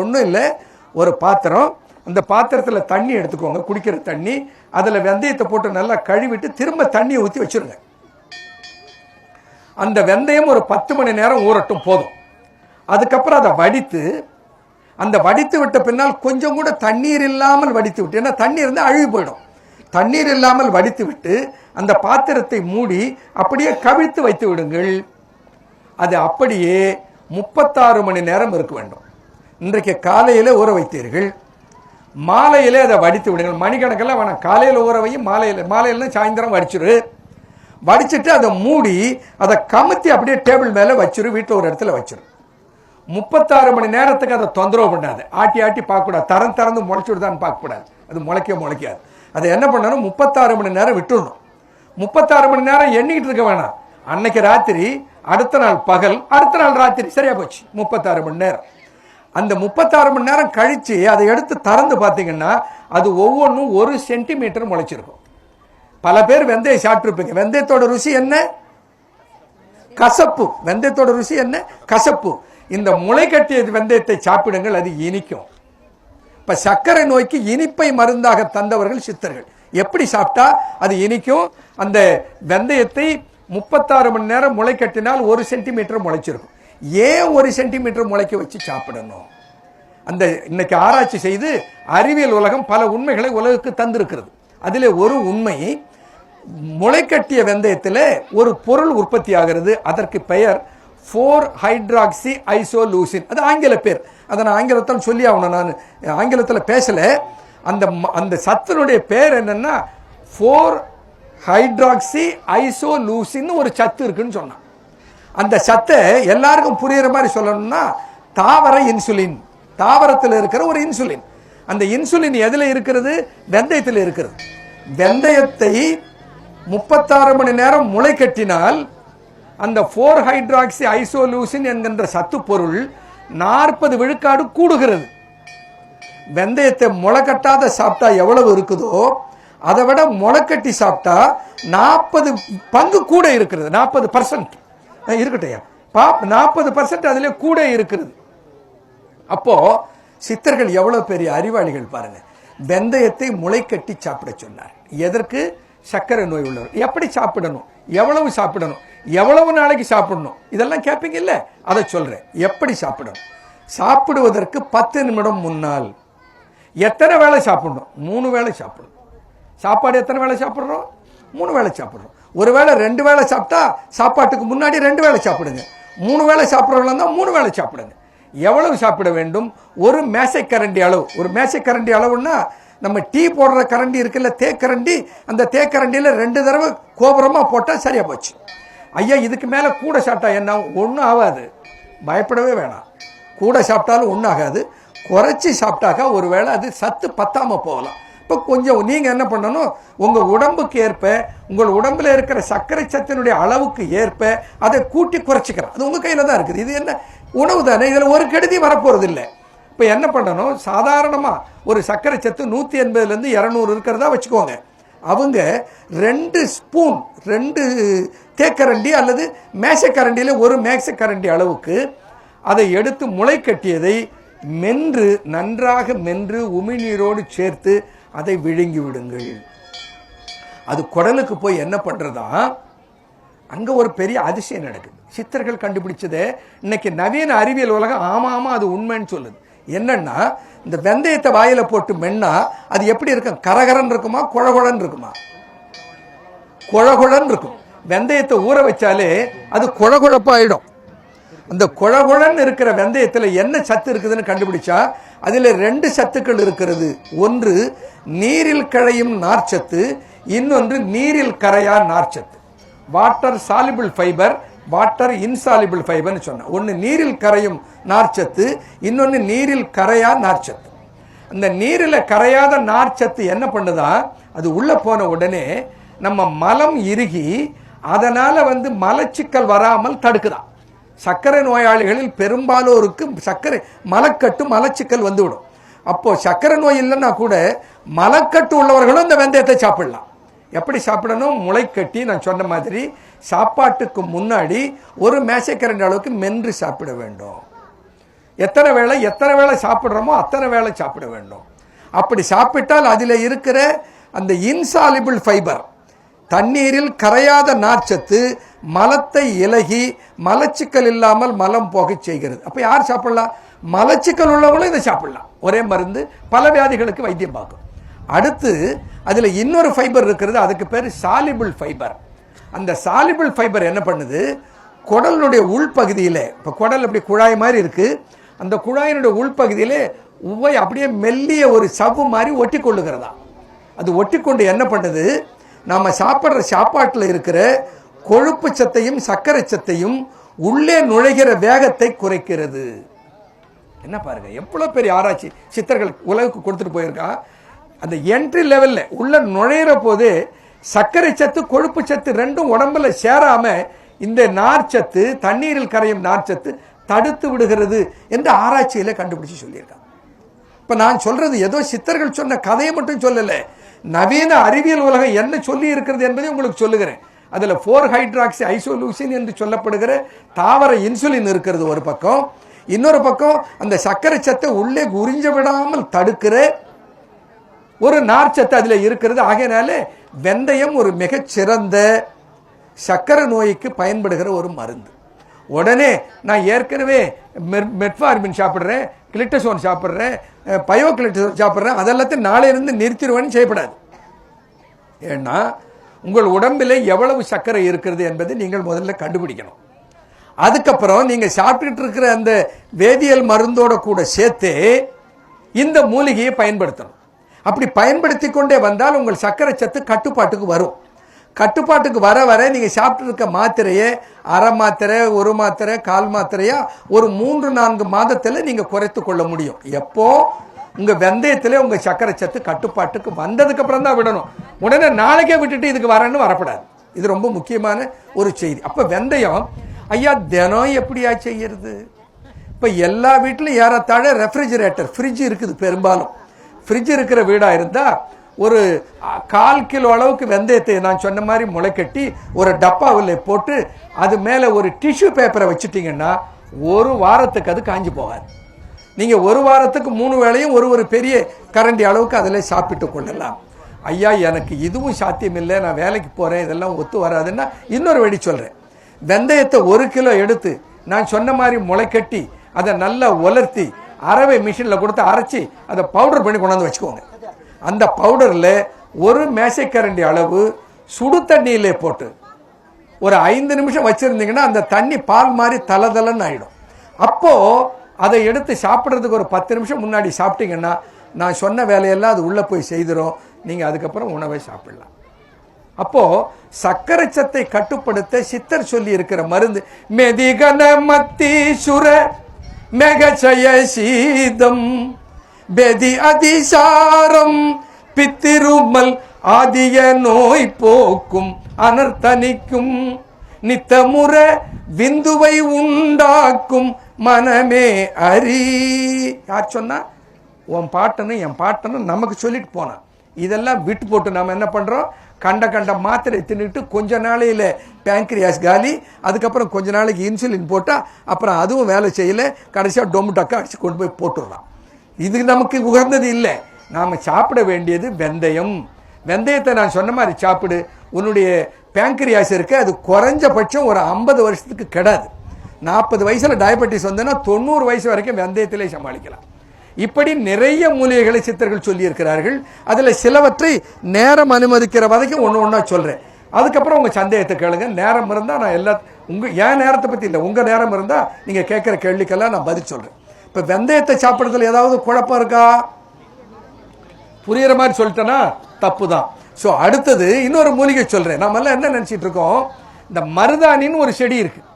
ஒன்றும் இல்லை, ஒரு பாத்திரம், அந்த பாத்திரத்தில் தண்ணி எடுத்துக்கோங்க, குடிக்கிற தண்ணி. அதில் வெந்தயத்தை போட்டு நல்லா கழுவிட்டு திரும்ப தண்ணியை ஊற்றி வச்சுருங்க. அந்த வெந்தயம் ஒரு 10 மணி நேரம் ஊறட்டும், போதும். அதுக்கப்புறம் அதை வடித்து, அந்த வடித்து விட்ட பின்னால் கொஞ்சம் கூட தண்ணீர் இல்லாமல் வடித்து விட்டு, ஏன்னா தண்ணீர் இருந்தால் அழுகி போயிடும். தண்ணீர் இல்லாமல் வடித்து விட்டு அந்த பாத்திரத்தை மூடி அப்படியே கவிழ்த்து வைத்து விடுங்கள். அது அப்படியே 36 மணி நேரம் இருக்க வேண்டும். இன்றைக்கு காலையில் ஊற வைத்தீர்கள், மாலையிலே அதை வடித்து விடுங்கள். மணிக்கணக்கெல்லாம் வேணாம், காலையில் ஊற வையும், மாலையில் சாயந்தரம் வடிச்சிரு. வடிச்சிட்டு அதை மூடி அதை கமுத்தி அப்படியே டேபிள் மேலே வச்சிரு, வீட்டில் ஒரு இடத்துல வச்சிரு. 36 மணி நேரத்துக்கு அதை தொந்தரவு பண்ணாது. ஆட்டி ஆட்டி பார்க்கக்கூடாது, திறந்து முளைச்சி விடுதான்னு பார்க்கக்கூடாது, அது முளைக்காது. அதை என்ன பண்ணணும், 36 மணி நேரம் விட்டுடணும். 36 மணி நேரம் எண்ணிக்கிட்டு இருக்க வேணாம். அன்னைக்கு ராத்திரி, அடுத்த நாள் பகல், அடுத்த நாள் ராத்திரி, சரியா போச்சு 36 மணி நேரம். அந்த 36 மணி நேரம் கழிச்சு அதை எடுத்து திறந்து பார்த்தீங்கன்னா அது ஒவ்வொன்றும் 1 சென்டிமீட்டர் முளைச்சிருக்கும். பல பேர் வெந்தயம் சாப்பிட்டுருப்பீங்க. வெந்தயத்தோட ருசி என்ன? கசப்பு. வெந்தயத்தோட ருசி என்ன? கசப்பு. இந்த முளை கட்டிய வெந்தயத்தை சாப்பிடுங்கள், அது இனிக்கும். இப்ப சர்க்கரை நோய்க்கு இனிப்பை மருந்தாக தந்தவர்கள் சித்தர்கள். எப்படி சாப்பிட்டா அது இனிக்கும்? அந்த வெந்தயத்தை 36 மணி நேரம் முளை கட்டினால் 1 சென்டிமீட்டர் முளைச்சிருக்கும். ஏன் 1 சென்டிமீட்டர் முளைக்க வச்சு சாப்பிடணும்? அந்த இன்னைக்கு ஆராய்ச்சி செய்து அறிவியல் உலகம் பல உண்மைகளை உலகுக்கு தந்திருக்கிறது. அதில் ஒரு உண்மை, முளைக்கட்டிய வெந்தயத்தில் ஒரு பொருள் உற்பத்தி ஆகிறது. அதற்கு பெயர் 4-ஹைட்ராக்சி ஐசோலூசின். அது ஆங்கில பேர். அதை நான் ஆங்கிலத்தில் சொல்லி ஆகணும், நான் ஆங்கிலத்தில் பேசல. அந்த சத்தினுடைய பேர் என்னன்னா 4-ஹைட்ராக்சி ஐசோலூசின் ஒரு சத்து இருக்குன்னு சொன்னான். அந்த சத்தை எல்லாருக்கும் புரியுற மாதிரி சொல்லணும்னா தாவர இன்சுலின், தாவரத்தில் இருக்கிற ஒரு இன்சுலின். அந்த இன்சுலின் எதில் இருக்கிறது? வெந்தயத்தில் இருக்கிறது. வெந்தயத்தை 36 மணி நேரம் முளை கட்டினால் அந்த 4-ஹைட்ராக்சி ஐசோலூசின் என்கின்ற சத்து பொருள் 40 விழுக்காடு கூடுகிறது. வெந்தயத்தை முளை கட்டாத சாப்பிட்டா எவ்வளவு இருக்குதோ அதை விட முளை கட்டி சாப்பிட்டா 40 பங்கு கூட இருக்கிறது. 40% இருக்கட்டையா, 40% அதிலே கூட இருக்கிறது. அப்போ சித்தர்கள் எவ்வளவு பெரிய அறிவாளிகள் பாருங்க. வெந்தயத்தை முளை கட்டி சாப்பிட சொன்னார். எதற்கு? சர்க்கரை நோய் உள்ளவர். எப்படி சாப்பிடணும், எவ்வளவு சாப்பிடணும், எவ்வளவு நாளைக்கு சாப்பிடணும், இதெல்லாம் கேட்பீங்க இல்ல, அதை சொல்றேன். எப்படி சாப்பிடணும்? சாப்பிடுவதற்கு 10 நிமிடம் முன்னால் எத்தனை வேளை சாப்பிடணும்? 3 வேளை சாப்பிடணும். சாப்பாடு எத்தனை வேளை சாப்பிட்றோம்? 3 வேளை சாப்பிட்றோம். ஒரு வேளை 2 வேளை சாப்பிட்டா சாப்பாட்டுக்கு முன்னாடி 2 வேளை சாப்பிடுங்க. 3 வேளை சாப்பிட்றவங்க தான் 3 வேளை சாப்பிடுங்க. எவ்வளவு சாப்பிட வேண்டும்? ஒரு மேசைக்கரண்டி அளவு. ஒரு மேசைக்கரண்டி அளவுன்னா நம்ம டீ போடுற கரண்டி இருக்குல்ல, தேக்கரண்டி, அந்த தேக்கரண்டியில் 2 தடவை கோபுரமாக போட்டால் சரியா போச்சு. ஐயா இதுக்கு மேலே கூட சாப்பிட்டா என்ன? ஒன்றும் ஆகாது, பயப்படவே வேணாம். கூட சாப்பிட்டாலும் ஒன்றும் ஆகாது. குறைச்சி சாப்பிட்டாக்கா ஒரு வேளை அது சத்து பத்தாமல் போகலாம். இப்போ கொஞ்சம் நீங்கள் என்ன பண்ணணும், உங்கள் உடம்புக்கு ஏற்ப, உங்கள் உடம்புல இருக்கிற சர்க்கரை சத்தினுடைய அளவுக்கு ஏற்ப அதை கூட்டி குறைச்சிக்கிறோம். அது உங்கள் கையில் தான் இருக்குது. இது என்ன உணவு தானே, இதில் ஒரு கெடுதி வரப்போகிறது இல்லை. இப்போ என்ன பண்ணணும், சாதாரணமாக ஒரு சர்க்கரை சத்து 180லேருந்து 200 இருக்கிறதா வச்சுக்கோங்க. அவங்க 2 ஸ்பூன், 2 தேக்கரண்டி அல்லது மேசைக்கரண்டியில் 1 மேசைக்கரண்டி அளவுக்கு அதை எடுத்து முளை கட்டியதை மென்று, நன்றாக மென்று உமிழ்நீரோடு சேர்த்து அதை விழுங்கி விடுங்கள். அது குடலுக்கு போய் என்ன பண்றதா, அங்க ஒரு பெரிய அதிசயம் நடக்குது. சித்தர்கள் கண்டுபிடிச்சதே இன்னைக்கு நவீன அறிவியல் உலகம் ஆமா அது உண்மைன்னு சொல்லுது. என்னன்னா, இந்த வெந்தயத்தை வாயில போட்டு மென்னா அது எப்படி இருக்கும்? கரகரன் இருக்குமா, குழகுழன் இருக்குமா? குழகுழன் இருக்கும். வெந்தயத்தை ஊற வச்சாலே அது குழகுழப்பாயிடும். அந்த குழகுழன் இருக்கிற வெந்தயத்தில் என்ன சத்து இருக்குதுன்னு கண்டுபிடிச்சா அதில் 2 சத்துக்கள் இருக்கிறது. ஒன்று நீரில் கரையும் நார்ச்சத்து, இன்னொன்று நீரில் கரையா நார்ச்சத்து. Water soluble fibre, water insoluble ஃபைபர்னு சொன்ன. ஒன்று நீரில் கரையும் நார்ச்சத்து, இன்னொன்று நீரில் கரையா நார்ச்சத்து. அந்த நீரில் கரையாத நார்ச்சத்து என்ன பண்ணுதா, அது உள்ள போன உடனே நம்ம மலம் இறுகி அதனால மலச்சிக்கல் வராமல் தடுக்குதான். சர்க்கரை நோயாளிகளில் பெரும்பாலோருக்கு சர்க்கரை மலக்கட்டு, மலச்சிக்கல் வந்துவிடும். அப்போ சர்க்கரை நோய் இல்லைன்னா கூட மலக்கட்டு உள்ளவர்களும் இந்த வெந்தயத்தை சாப்பிடலாம். எப்படி சாப்பிடணும்? முளை கட்டி நான் சொன்ன மாதிரி சாப்பாட்டுக்கு முன்னாடி 1 மேசைக்கரண்டி அளவுக்கு மென்று சாப்பிட வேண்டும். எத்தனை வேளை சாப்பிட்றோமோ அத்தனை வேளை சாப்பிட வேண்டும். அப்படி சாப்பிட்டால் அதில் இருக்கிற அந்த இன்சாலிபிள் ஃபைபர், தண்ணீரில் கரையாத நார்ச்சத்து மலத்தை இலகி மலச்சிக்கல் இல்லாமல் மலம் போக செய்கிறது. அப்போ யார் சாப்பிடலாம்? மலச்சிக்கல் உள்ளவங்களும் இதை சாப்பிடலாம். ஒரே மருந்து பல வியாதிகளுக்கு வைத்தியம் பார்க்கும். அடுத்து அதில் இன்னொரு ஃபைபர் இருக்கிறது, அதுக்கு பேர் சாலிபிள் ஃபைபர். அந்த சாலிபிள் ஃபைபர் என்ன பண்ணுது? குடலுடைய உள்பகுதியில், இப்போ குடல் அப்படி குழாய் மாதிரி இருக்குது, அந்த குழாயினுடைய உள்பகுதியிலே உவை அப்படியே மெல்லிய ஒரு சவ்வு மாதிரி ஒட்டி கொள்ளுகிறதா. அது ஒட்டி கொண்டு என்ன பண்ணுது? நாம் சாப்பிட்ற சாப்பாட்டில் இருக்கிற கொழுப்பு சத்தையும் சர்க்கரை சத்தையும் உள்ளே நுழைகிற வேகத்தை குறைக்கிறது. என்ன பாருங்க, எவ்வளோ பெரிய ஆராய்ச்சி சித்தர்கள் உலகுக்கு கொடுத்துட்டு போயிருக்கா. அந்த என்ட்ரி லெவலில் உள்ள நுழையிற போது சர்க்கரை சத்து கொழுப்பு சத்து ரெண்டும் உடம்புல சேராம இந்த நார்ச்சத்து, தண்ணீரில் கரையும் நார்ச்சத்து தடுத்து விடுகிறது என்று ஆராய்ச்சியில கண்டுபிடிச்சு சொல்லியிருக்காங்க. இப்ப நான் சொல்றது ஏதோ சித்தர்கள் சொன்ன கதையை மட்டும் சொல்லல, நவீன அறிவியல் உலகம் என்ன சொல்லி இருக்கிறது என்பதை உங்களுக்கு சொல்லுகிறேன். அதுல 4-ஹைட்ராக்சி ஐசோலூசின் என்று சொல்லப்படுகிற தாவர இன்சுலின் இருக்கிறது ஒரு பக்கம், இன்னொரு பக்கம் அந்த சர்க்கரை சத்தை உள்ளே உறிஞ்ச விடாமல் தடுக்கிற ஒரு நார்ச்சத்து அதில் இருக்கிறது. ஆகையினால வெந்தயம் ஒரு மிகச்சிறந்த சர்க்கரை நோய்க்கு பயன்படுகிற ஒரு மருந்து. உடனே நான் ஏற்கனவே மெட்ஃபார்மின் சாப்பிட்றேன், கிளிட்டசோன் சாப்பிட்றேன், பயோகிளிட்டசோன் சாப்பிட்றேன், அதெல்லாத்தையும் நாளையிலிருந்து நிறுத்திடுவேன்னு செய்யப்படாது. ஏன்னா உங்கள் உடம்பில் எவ்வளவு சர்க்கரை இருக்கிறது என்பதை நீங்கள் முதல்ல கண்டுபிடிக்கணும். அதுக்கப்புறம் நீங்கள் சாப்பிட்டுட்டு இருக்கிற அந்த வேதியியல் மருந்தோட கூட சேர்த்து இந்த மூலிகையை பயன்படுத்தணும். அப்படி பயன்படுத்தி கொண்டே வந்தால் உங்கள் சர்க்கரை சத்து கட்டுப்பாட்டுக்கு வரும். கட்டுப்பாட்டுக்கு வர வர நீங்கள் சாப்பிட்டு இருக்க மாத்திரையை அரை மாத்திரை, ஒரு மாத்திரை, கால் மாத்திரையா ஒரு 3-4 மாதத்தில் நீங்கள் குறைத்து கொள்ள முடியும். எப்போ உங்கள் வெந்தயத்தில் உங்கள் சர்க்கரை சத்து கட்டுப்பாட்டுக்கு வந்ததுக்கு அப்புறம் தான் விடணும். உடனே நாளைக்கே விட்டுட்டு இதுக்கு வரேன்னு வரப்படாது. இது ரொம்ப முக்கியமான ஒரு செய்தி. அப்போ வெந்தயம் ஐயா தினம் எப்படியா செய்யறது? இப்போ எல்லா வீட்டிலும் ஏறத்தாழ ரெஃப்ரிஜிரேட்டர், ஃப்ரிட்ஜ் இருக்குது. பெரும்பாலும் ஃப்ரிட்ஜ் இருக்கிற வீடாக இருந்தால் ஒரு 1/4 கிலோ அளவுக்கு வெந்தயத்தை நான் சொன்ன மாதிரி முளைக்கட்டி ஒரு டப்பாவில் போட்டு அது மேலே ஒரு டிஷ்யூ பேப்பரை வச்சுட்டிங்கன்னா ஒரு வாரத்துக்கு அது காஞ்சி போகாது. நீங்கள் ஒரு வாரத்துக்கு 3 வேளையும் ஒரு பெரிய கரண்டி அளவுக்கு அதில் சாப்பிட்டு கொள்ளலாம். ஐயா எனக்கு இதுவும் சாத்தியம் இல்லை, நான் வேலைக்கு போகிறேன், இதெல்லாம் ஒத்து வராதுன்னா இன்னொரு வழி சொல்கிறேன். வெந்தயத்தை 1 கிலோ எடுத்து நான் சொன்ன மாதிரி முளைக்கட்டி அதை நல்லா உலர்த்தி அரவை மிஷினில் கொடுத்து அரைச்சி அதை பவுடர் பண்ணி கொண்டாந்து வச்சுக்கோங்க. அந்த பவுடரில் ஒரு மேசைக்கரண்டி அளவு சுடு தண்ணியிலே போட்டு ஒரு 5 நிமிஷம் வச்சுருந்தீங்கன்னா அந்த தண்ணி பால் மாதிரி தலதலன்னு ஆகிடும். அப்போது அதை எடுத்து சாப்பிட்றதுக்கு ஒரு 10 நிமிஷம் முன்னாடி சாப்பிட்டீங்கன்னா நான் சொன்ன வேலையெல்லாம் அது உள்ளே போய் செய்திடும். நீங்கள் அதுக்கப்புறம் உணவை சாப்பிடலாம். அப்போது சர்க்கரை சத்தை கட்டுப்படுத்த சித்தர் சொல்லி இருக்கிற மருந்து மெதிகன மத்தீசுர மெகச்சய சீதம் பெதி அதிசாரம் பித்திருமல் ஆதிய நோய் போக்கும் அனர்த்தனிக்கும் நித்தமுற விந்துவை உண்டாக்கும் மனமே அரி. யார் சொன்னா? உன் பாட்டனும் என் பாட்டனும் நமக்கு சொல்லிட்டு போனான். இதெல்லாம் விட்டு போட்டு நம்ம என்ன பண்ணுறோம்? கண்ட மாத்திரை தின்னுட்டு கொஞ்ச நாளையில் பேங்க்ரியாஸ் காலி, அதுக்கப்புறம் கொஞ்ச நாளைக்கு இன்சுலின் போட்டால் அப்புறம் அதுவும் வேலை செய்யலை, கடைசியாக டொமுட்டக்கா அடித்து கொண்டு போய் போட்டுடலாம். இது நமக்கு உகந்தது இல்லை. நாம் சாப்பிட வேண்டியது வெந்தயம். வெந்தயத்தை நான் சொன்ன மாதிரி சாப்பிடு. உன்னுடைய பேங்க்ரியாஸ் இருக்க அது குறைஞ்சபட்சம் ஒரு 50 வருஷத்துக்கு கெடாது. 40 வயசில் டயபெட்டிஸ் வந்ததுன்னா 90 வயசு வரைக்கும் வெந்தயத்திலே சமாளிக்கலாம். இப்படி நிறைய மூலிகைகளை சித்தர்கள் சொல்லி இருக்கிறார்கள். அதில் சிலவற்றை நேரம் அனுமதிக்கிற வரைக்கும் ஒன்று சொல்கிறேன். அதுக்கப்புறம் உங்கள் சந்தேகத்தை கேளுங்க. நேரம் இருந்தால் நான் என் நேரத்தை பற்றி இல்லை, உங்கள் நேரம் இருந்தால் நீங்கள் கேட்குற கேள்விக்கெல்லாம் நான் பதில் சொல்கிறேன். இப்போ வெந்தயத்தை சாப்பிட்றதுல ஏதாவது குழப்பம் இருக்கா? புரியுற மாதிரி சொல்லிட்டேன்னா தப்பு தான். ஸோ அடுத்தது இன்னொரு மூலிகை சொல்கிறேன். நாமெல்லாம் என்ன நினச்சிட்டு இருக்கோம்? இந்த மருதாணின்னு ஒரு செடி இருக்குது.